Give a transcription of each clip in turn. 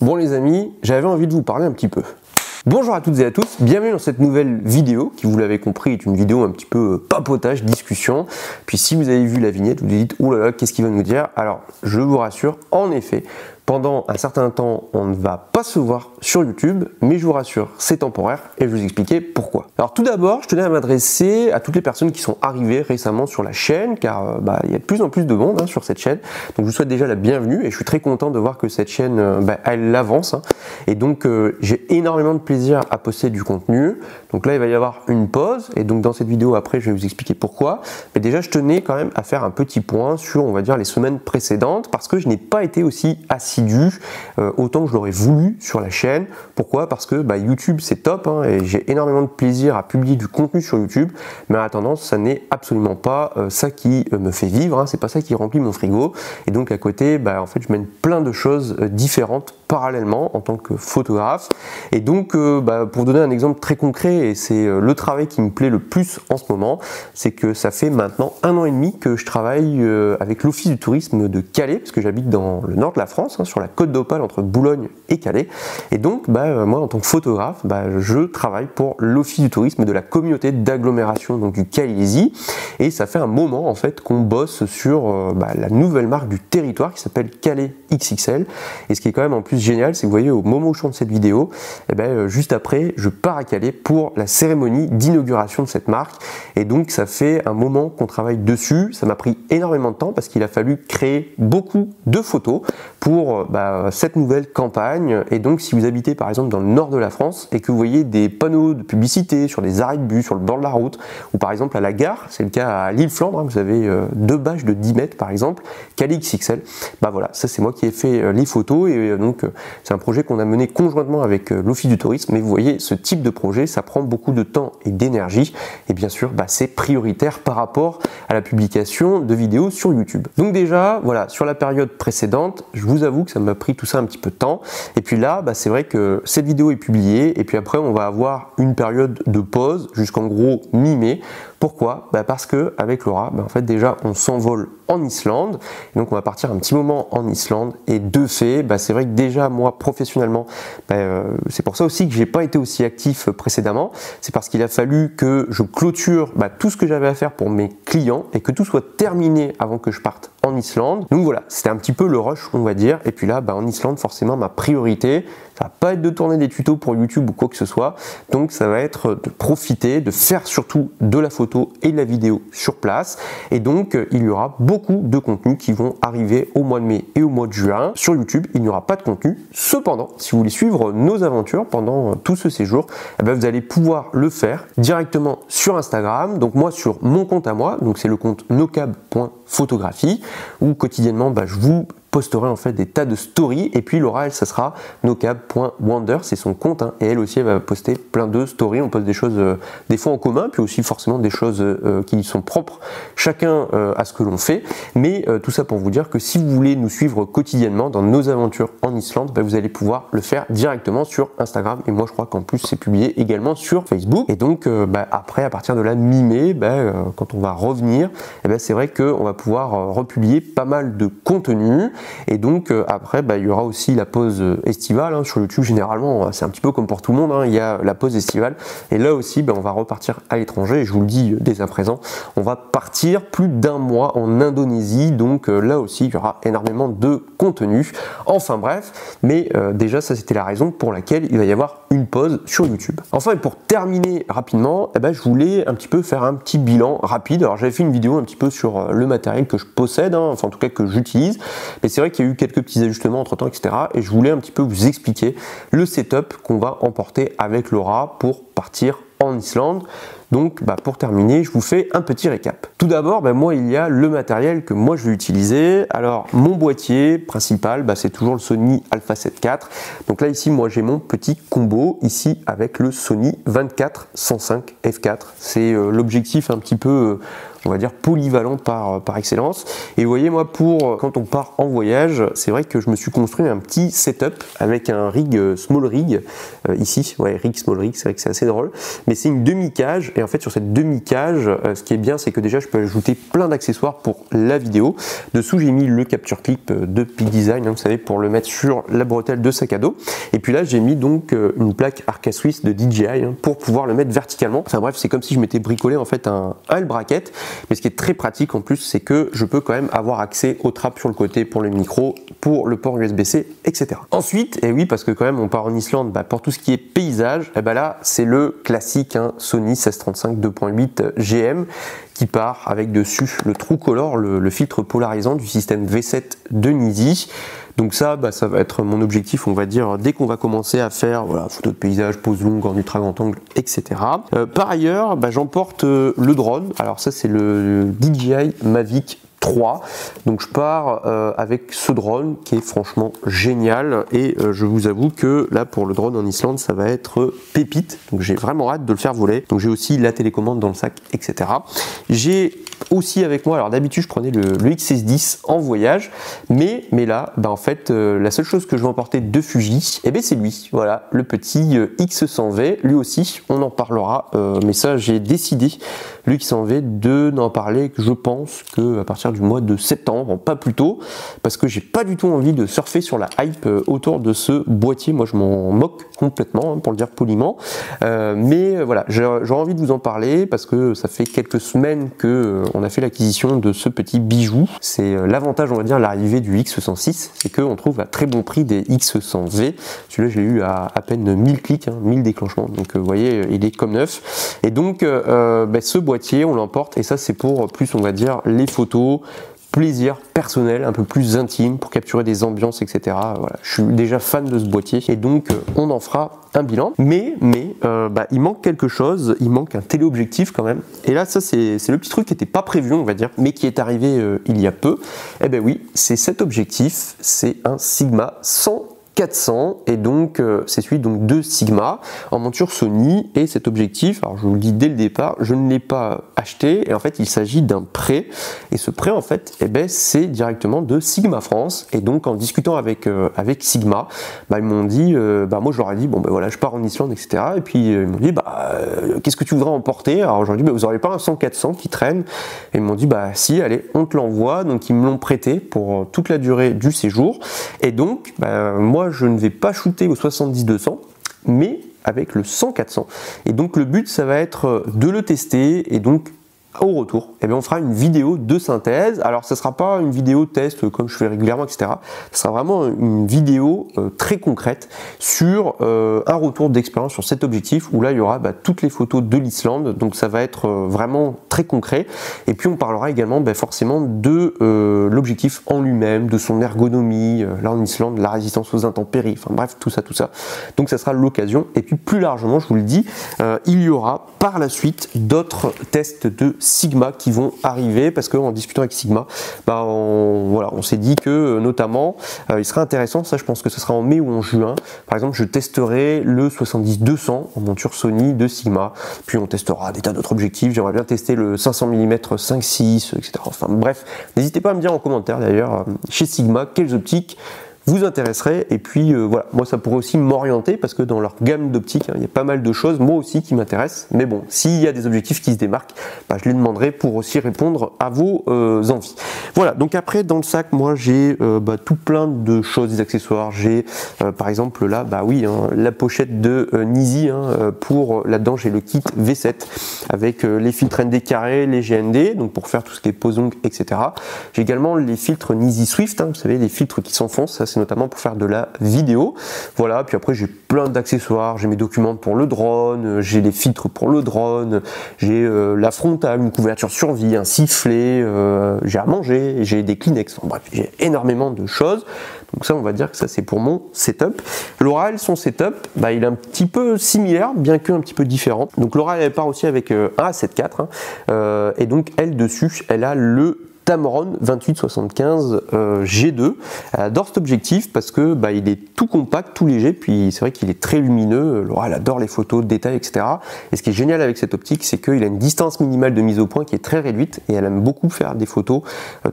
Bon les amis, j'avais envie de vous parler un petit peu. Bonjour à toutes et à tous, bienvenue dans cette nouvelle vidéo qui, vous l'avez compris, est une vidéo un petit peu papotage, discussion. Puis si vous avez vu la vignette, vous vous dites « Ouh là là, qu'est-ce qu'il va nous dire ?» Alors, je vous rassure, en effet, pendant un certain temps, on ne va pas se voir sur YouTube, mais je vous rassure, c'est temporaire et je vais vous expliquer pourquoi. Alors tout d'abord, je tenais à m'adresser à toutes les personnes qui sont arrivées récemment sur la chaîne, car il y a de plus en plus de monde sur cette chaîne. Donc je vous souhaite déjà la bienvenue et je suis très content de voir que cette chaîne, elle avance. Et donc j'ai énormément de plaisir à poster du contenu. Donc là, il va y avoir une pause et donc dans cette vidéo après, je vais vous expliquer pourquoi. Mais déjà, je tenais quand même à faire un petit point sur, on va dire, les semaines précédentes parce que je n'ai pas été aussi assidu autant que je l'aurais voulu sur la chaîne. Pourquoi? Parce que YouTube c'est top et j'ai énormément de plaisir à publier du contenu sur YouTube, mais en attendant ça n'est absolument pas ça qui me fait vivre, c'est pas ça qui remplit mon frigo. Et donc à côté en fait je mène plein de choses différentes parallèlement en tant que photographe. Et donc pour donner un exemple très concret, et c'est le travail qui me plaît le plus en ce moment, c'est que ça fait maintenant 1 an et demi que je travaille avec l'Office du tourisme de Calais, parce que j'habite dans le nord de la France, sur la côte d'Opale entre Boulogne et Calais. Et donc moi en tant que photographe, je travaille pour l'Office du tourisme de la communauté d'agglomération donc du Calaisis. Et ça fait un moment en fait qu'on bosse sur la nouvelle marque du territoire qui s'appelle Calais XXL. Et ce qui est quand même en plus génial, c'est que vous voyez au moment où je tourne cette vidéo, juste après je pars à Calais pour la cérémonie d'inauguration de cette marque. Et donc ça fait un moment qu'on travaille dessus. Ça m'a pris énormément de temps parce qu'il a fallu créer beaucoup de photos pour cette nouvelle campagne. Et donc si vous habitez par exemple dans le nord de la France et que vous voyez des panneaux de publicité sur des arrêts de bus sur le bord de la route, ou par exemple à la gare, c'est le cas à Lille-Flandre, vous avez 2 bâches de 10 mètres par exemple, Calais XXL, voilà, ça c'est moi qui ai fait les photos. Et donc c'est un projet qu'on a mené conjointement avec l'Office du tourisme. Mais vous voyez, ce type de projet, ça prend beaucoup de temps et d'énergie, et bien sûr c'est prioritaire par rapport à la publication de vidéos sur YouTube. Donc déjà voilà, sur la période précédente, je vous avoue que ça m'a pris tout ça un petit peu de temps. Et puis là, c'est vrai que cette vidéo est publiée et puis après on va avoir une période de pause jusqu'en gros mi-mai. Pourquoi? Parce que avec Laura, en fait déjà on s'envole en Islande. Et donc on va partir un petit moment en Islande. Et de fait, c'est vrai que déjà moi professionnellement, c'est pour ça aussi que j'ai pas été aussi actif précédemment. C'est parce qu'il a fallu que je clôture tout ce que j'avais à faire pour mes clients et que tout soit terminé avant que je parte en Islande. Donc voilà, c'était un petit peu le rush on va dire. Et puis là, en Islande forcément ma priorité, ça va pas être de tourner des tutos pour YouTube ou quoi que ce soit. Donc ça va être de profiter, de faire surtout de la photo et de la vidéo sur place. Et donc il y aura beaucoup de contenus qui vont arriver au mois de mai et au mois de juin. Sur YouTube, il n'y aura pas de contenu. Cependant, si vous voulez suivre nos aventures pendant tout ce séjour, vous allez pouvoir le faire directement sur Instagram. Donc moi sur mon compte à moi, donc c'est le compte nocab.photographie, où quotidiennement je vous posterai en fait des tas de stories. Et puis Laura, elle, ça sera nocab.wonder, c'est son compte, et elle aussi elle va poster plein de stories. On poste des choses des fois en commun, puis aussi forcément des choses qui sont propres chacun à ce que l'on fait. Mais tout ça pour vous dire que si vous voulez nous suivre quotidiennement dans nos aventures en Islande, vous allez pouvoir le faire directement sur Instagram. Et moi je crois qu'en plus c'est publié également sur Facebook. Et donc après, à partir de la mi-mai, quand on va revenir, c'est vrai qu'on va pouvoir republier pas mal de contenu. Et donc après il y aura aussi la pause estivale sur YouTube. Généralement c'est un petit peu comme pour tout le monde, il y a la pause estivale, et là aussi on va repartir à l'étranger. Et je vous le dis dès à présent, on va partir plus d'1 mois en Indonésie. Donc là aussi il y aura énormément de contenu. Enfin bref, mais déjà ça c'était la raison pour laquelle il va y avoir une pause sur YouTube. Enfin, et pour terminer rapidement, je voulais un petit peu faire un petit bilan rapide. Alors j'avais fait une vidéo un petit peu sur le matériel que je possède, enfin en tout cas que j'utilise. Mais c'est vrai qu'il y a eu quelques petits ajustements entre temps, etc. Et je voulais un petit peu vous expliquer le setup qu'on va emporter avec Laura pour partir en Islande. Donc pour terminer, je vous fais un petit récap. Tout d'abord, moi il y a le matériel que moi je vais utiliser. Alors mon boîtier principal, c'est toujours le Sony Alpha 7 IV. Donc là ici moi j'ai mon petit combo ici avec le Sony 24-105 f4. C'est l'objectif un petit peu on va dire polyvalent par excellence. Et vous voyez, moi, pour quand on part en voyage, c'est vrai que je me suis construit un petit setup avec un rig small rig ici, ouais, rig small rig, c'est vrai que c'est assez drôle, mais c'est une demi-cage. Et en fait, sur cette demi-cage, ce qui est bien, c'est que déjà je peux ajouter plein d'accessoires pour la vidéo. Dessous, j'ai mis le capture clip de Peak Design, hein, vous savez, pour le mettre sur la bretelle de sac à dos. Et puis là, j'ai mis donc une plaque Arca Swiss de DJI, hein, pour pouvoir le mettre verticalement. Enfin bref, c'est comme si je m'étais bricolé en fait un L bracket. Mais ce qui est très pratique en plus, c'est que je peux quand même avoir accès aux trappes sur le côté pour le micro, pour le port USB-C, etc. Ensuite, et oui, parce que quand même on part en Islande, bah, pour tout ce qui est paysage, et bah là c'est le classique, hein, Sony 1635 2.8 GM qui part avec dessus le TrueColor, le filtre polarisant du système V7 de Nisi. Donc ça, bah, ça va être mon objectif, on va dire, dès qu'on va commencer à faire voilà, photo de paysage, pose longue, en ultra grand angle, etc. Par ailleurs, bah, j'emporte le drone. Alors ça, c'est le DJI Mavic 3. Donc je pars avec ce drone qui est franchement génial et je vous avoue que là pour le drone en Islande ça va être pépite, donc j'ai vraiment hâte de le faire voler. Donc j'ai aussi la télécommande dans le sac, etc. J'ai aussi avec moi, alors d'habitude je prenais le XS10 en voyage, mais là bah en fait la seule chose que je vais emporter de Fuji, et ben c'est lui, voilà, le petit X100V. Lui aussi on en parlera, mais ça j'ai décidé, le X100V, de n'en parler que je pense que à partir du mois de septembre, pas plus tôt, parce que j'ai pas du tout envie de surfer sur la hype autour de ce boîtier. Moi je m'en moque complètement, hein, pour le dire poliment, mais voilà, j'ai envie de vous en parler parce que ça fait quelques semaines que on a fait l'acquisition de ce petit bijou. C'est l'avantage, on va dire, l'arrivée du X106, c'est qu'on trouve à très bon prix des X100V. Celui-là j'ai eu à peine 1000 clics, hein, 1000 déclenchements, donc vous voyez il est comme neuf. Et donc ce boîtier on l'emporte, et ça c'est pour plus, on va dire, les photos, plaisir personnel, un peu plus intime, pour capturer des ambiances, etc. Voilà, je suis déjà fan de ce boîtier et donc on en fera un bilan. Mais bah, il manque quelque chose, il manque un téléobjectif quand même. Et là, ça c'est le petit truc qui n'était pas prévu, on va dire, mais qui est arrivé il y a peu. Et ben oui, c'est cet objectif, c'est un Sigma 100-400 et donc c'est celui donc de Sigma en monture Sony. Et cet objectif, alors je vous le dis dès le départ, je ne l'ai pas acheté et en fait il s'agit d'un prêt, et ce prêt en fait c'est directement de Sigma France. Et donc en discutant avec Sigma, bah, ils m'ont dit, bah, moi je leur ai dit bon ben voilà, je pars en Islande, etc. Et puis ils m'ont dit bah qu'est-ce que tu voudrais emporter? Alors je leur ai dit bah, vous n'aurez pas un 100-400 qui traîne? Et ils m'ont dit bah si, allez on te l'envoie. Donc ils me l'ont prêté pour toute la durée du séjour, et donc bah, moi je ne vais pas shooter au 70-200 mais avec le 100-400, et donc le but ça va être de le tester, et donc au retour, eh bien, on fera une vidéo de synthèse. Alors ça sera pas une vidéo test comme je fais régulièrement, etc. Ce sera vraiment une vidéo très concrète sur un retour d'expérience sur cet objectif, où là il y aura bah, toutes les photos de l'Islande, donc ça va être vraiment très concret. Et puis on parlera également forcément de l'objectif en lui-même, de son ergonomie, là en Islande, la résistance aux intempéries, enfin bref, tout ça. Donc ça sera l'occasion. Et puis plus largement, je vous le dis, il y aura par la suite d'autres tests de Sigma qui vont arriver, parce qu'en discutant avec Sigma, bah on s'est dit que notamment il serait intéressant, ça je pense que ce sera en mai ou en juin, par exemple je testerai le 70-200 en monture Sony de Sigma, puis on testera des tas d'autres objectifs. J'aimerais bien tester le 500 mm 5.6, etc. Enfin bref, n'hésitez pas à me dire en commentaire d'ailleurs chez Sigma quelles optiques vous intéresserait. Et puis voilà, moi ça pourrait aussi m'orienter, parce que dans leur gamme d'optiques, hein, il y a pas mal de choses moi aussi qui m'intéressent. Mais bon, s'il y a des objectifs qui se démarquent, bah, je les demanderai pour aussi répondre à vos envies. Voilà, donc après dans le sac, moi j'ai tout plein de choses, des accessoires. J'ai par exemple là, bah oui, hein, la pochette de Nisi, hein, pour là-dedans j'ai le kit V7 avec les filtres ND carré, les GND, donc pour faire tout ce qui est pose longue, etc. J'ai également les filtres Nisi Swift, hein, vous savez, les filtres qui s'enfoncent, ça c'est notamment pour faire de la vidéo. Voilà, puis après j'ai plein d'accessoires, j'ai mes documents pour le drone, j'ai les filtres pour le drone, j'ai la frontale, une couverture survie, un sifflet, j'ai à manger, j'ai des Kleenex, enfin bref, j'ai énormément de choses. Donc ça, on va dire que ça c'est pour mon setup. Laura, elle, son setup, bah, il est un petit peu similaire, bien qu'un petit peu différent. Donc Laura, elle part aussi avec un A7 IV, hein, et donc elle dessus, elle a le Tamron 2875 G2. Elle adore cet objectif parce que il est tout compact, tout léger, puis c'est vrai qu'il est très lumineux. Laura elle adore les photos, détails, etc. Et ce qui est génial avec cette optique, c'est qu'il a une distance minimale de mise au point qui est très réduite et elle aime beaucoup faire des photos,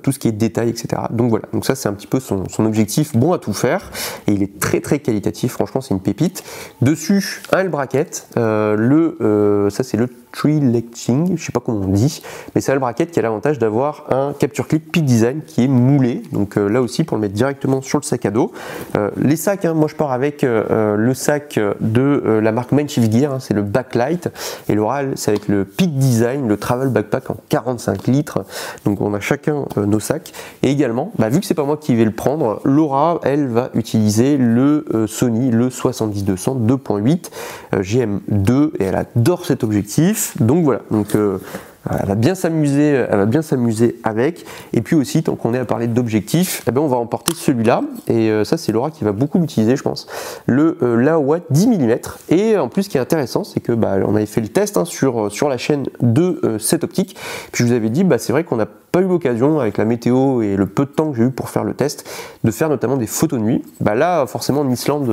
tout ce qui est détails, etc. Donc voilà, donc ça c'est un petit peu son objectif bon à tout faire et il est très qualitatif, franchement c'est une pépite. Dessus, un L-bracket, ça c'est le Tree Lighting, je sais pas comment on dit, mais c'est un bracket qui a l'avantage d'avoir un capture clip Peak Design qui est moulé, donc là aussi pour le mettre directement sur le sac à dos. Les sacs, moi je pars avec le sac de la marque Mein Schiff Gear, c'est le Backlight, et l'oral c'est avec le Peak Design, le Travel Backpack en 45 litres, donc on a chacun nos sacs, et également, vu que c'est pas moi qui vais le prendre, Laura elle va utiliser le Sony, le 70-200 2.8 GM2, et elle adore cet objectif. Donc voilà, donc elle va bien s'amuser avec. Et puis aussi, tant qu'on est à parler d'objectifs, on va emporter celui-là. Et ça, c'est Laura qui va beaucoup l'utiliser, je pense. Le Laowa 10 mm. Et en plus, ce qui est intéressant, c'est que on avait fait le test sur la chaîne de cette optique. Puis je vous avais dit, c'est vrai qu'on n'a pas eu l'occasion, avec la météo et le peu de temps que j'ai eu pour faire le test, de faire notamment des photos de nuit. Là, forcément, en Islande,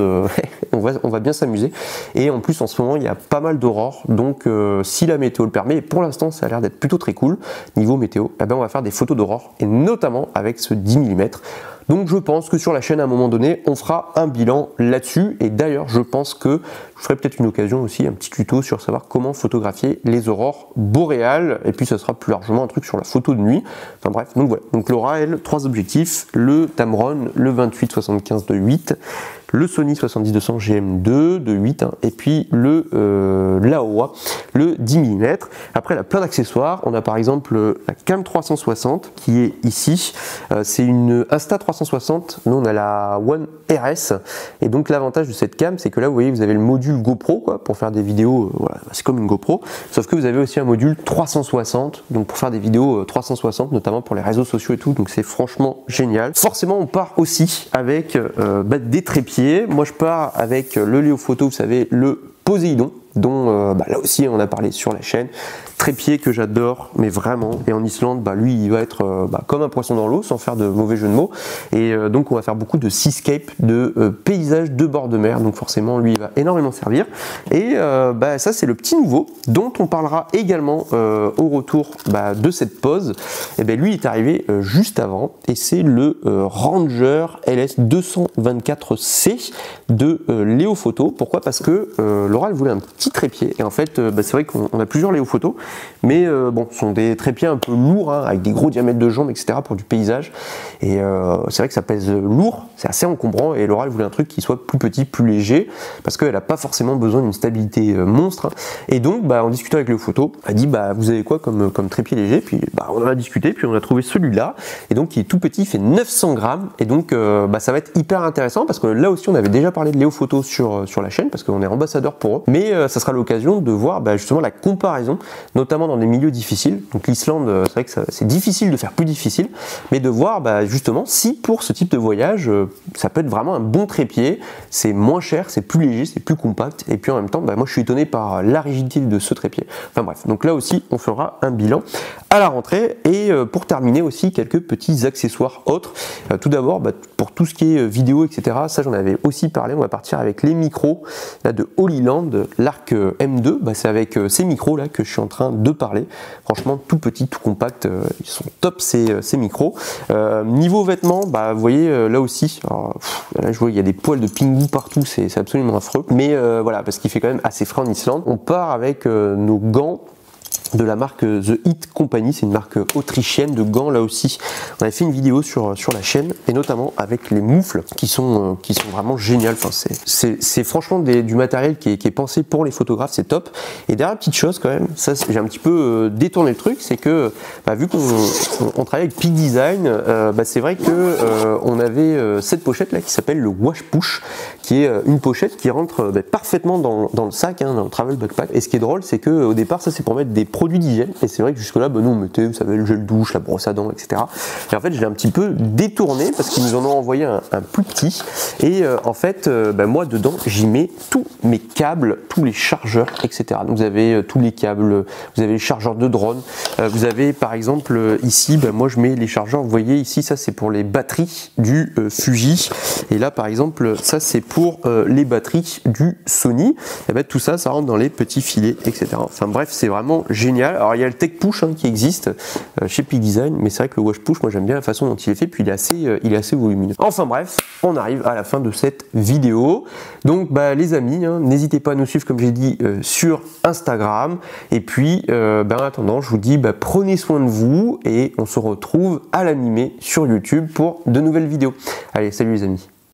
on va bien s'amuser. Et en plus, en ce moment, il y a pas mal d'aurores. Donc, si la météo le permet, et pour l'instant, ça a l'air d'être plutôt très cool, niveau météo, on va faire des photos d'aurore, et notamment avec ce 10 mm. Donc je pense que sur la chaîne à un moment donné on fera un bilan là-dessus, et d'ailleurs je pense que je ferai peut-être une occasion aussi, un petit tuto sur savoir comment photographier les aurores boréales, et puis ça sera plus largement un truc sur la photo de nuit. Enfin bref, donc voilà, donc Laura elle, 3 objectifs, le Tamron, le 28-75 de 8, le Sony 70-200 GM2 de 8, et puis le Laowa, le 10 mm. Après elle a plein d'accessoires, on a par exemple la Cam 360 qui est ici, c'est une Insta 360, nous on a la One RS, et donc l'avantage de cette cam c'est que là vous voyez vous avez le module GoPro pour faire des vidéos, voilà, c'est comme une GoPro, sauf que vous avez aussi un module 360, donc pour faire des vidéos 360 notamment pour les réseaux sociaux et tout, donc c'est franchement génial. Forcément on part aussi avec des trépieds, moi je pars avec le Léo Photo, vous savez, le Poséidon, dont là aussi on a parlé sur la chaîne, trépied que j'adore, mais vraiment, et en Islande, lui il va être comme un poisson dans l'eau, sans faire de mauvais jeu de mots, et donc on va faire beaucoup de seascape, de paysages de bord de mer, donc forcément lui il va énormément servir, et ça c'est le petit nouveau, dont on parlera également au retour de cette pause, et lui il est arrivé juste avant, et c'est le Ranger LS 224C de Léo Photo. Pourquoi? Parce que Laura elle voulait un petit trépied, et en fait c'est vrai qu'on a plusieurs Léo Photo, mais ce sont des trépieds un peu lourds, avec des gros diamètres de jambes, etc. pour du paysage, et c'est vrai que ça pèse lourd, c'est assez encombrant, et Laura elle voulait un truc qui soit plus petit, plus léger, parce qu'elle n'a pas forcément besoin d'une stabilité monstre, et donc en discutant avec Léo Photo, elle dit vous avez quoi comme trépied léger, puis on en a discuté, puis on a trouvé celui-là, et donc il est tout petit, il fait 900 grammes, et donc ça va être hyper intéressant, parce que là aussi on avait déjà parlé de Léo Photo sur la chaîne, parce qu'on est ambassadeur pour eux, mais ça sera l'occasion de voir justement la comparaison, notamment dans des milieux difficiles. Donc l'Islande, c'est vrai que c'est difficile de faire plus difficile, mais de voir justement si pour ce type de voyage, ça peut être vraiment un bon trépied, c'est moins cher, c'est plus léger, c'est plus compact, et puis en même temps, moi je suis étonné par la rigidité de ce trépied. Enfin bref, donc là aussi on fera un bilan à la rentrée, et pour terminer aussi quelques petits accessoires autres. Tout d'abord, pour tout ce qui est vidéo, etc., ça j'en avais aussi parlé, on va partir avec les micros là, de Holyland, l'Arc M2, c'est avec ces micros là que je suis en train de parler. Franchement tout petit, tout compact, ils sont top ces micros. Niveau vêtements, vous voyez là aussi, alors, là je vois il y a des poils de pingou partout, c'est absolument affreux, mais voilà, parce qu'il fait quand même assez frais en Islande. On part avec nos gants de la marque The Heat Company, c'est une marque autrichienne de gants. Là aussi on avait fait une vidéo sur la chaîne, et notamment avec les moufles qui sont vraiment géniales. Enfin, c'est franchement du matériel qui est pensé pour les photographes, c'est top. Et dernière petite chose quand même, ça j'ai un petit peu détourné le truc, c'est que vu qu'on travaille avec Peak Design, c'est vrai que on avait cette pochette là qui s'appelle le Wash Push, qui est une pochette qui rentre parfaitement dans le sac, dans le travel backpack. Et ce qui est drôle, c'est que au départ ça c'est pour mettre des produits d'hygiène, et c'est vrai que jusque là, nous on mettait, vous savez, le gel douche, la brosse à dents, etc. Et en fait, je l'ai un petit peu détourné parce qu'ils nous en ont envoyé un plus petit, et en fait, moi dedans, j'y mets tous mes câbles, tous les chargeurs, etc. Donc vous avez tous les câbles, vous avez les chargeurs de drone, vous avez par exemple ici, moi je mets les chargeurs, vous voyez ici, ça c'est pour les batteries du Fuji, et là par exemple, ça c'est pour les batteries du Sony, et tout ça, ça rentre dans les petits filets, etc. Enfin bref, c'est vraiment génial. Alors il y a le Tech Push qui existe chez Peak Design, mais c'est vrai que le Wash Push, moi j'aime bien la façon dont il est fait, puis il est assez volumineux. Enfin bref, on arrive à la fin de cette vidéo. Donc les amis, n'hésitez pas à nous suivre comme j'ai dit sur Instagram, et puis en attendant, je vous dis prenez soin de vous, et on se retrouve à l'animé sur YouTube pour de nouvelles vidéos. Allez, salut les amis.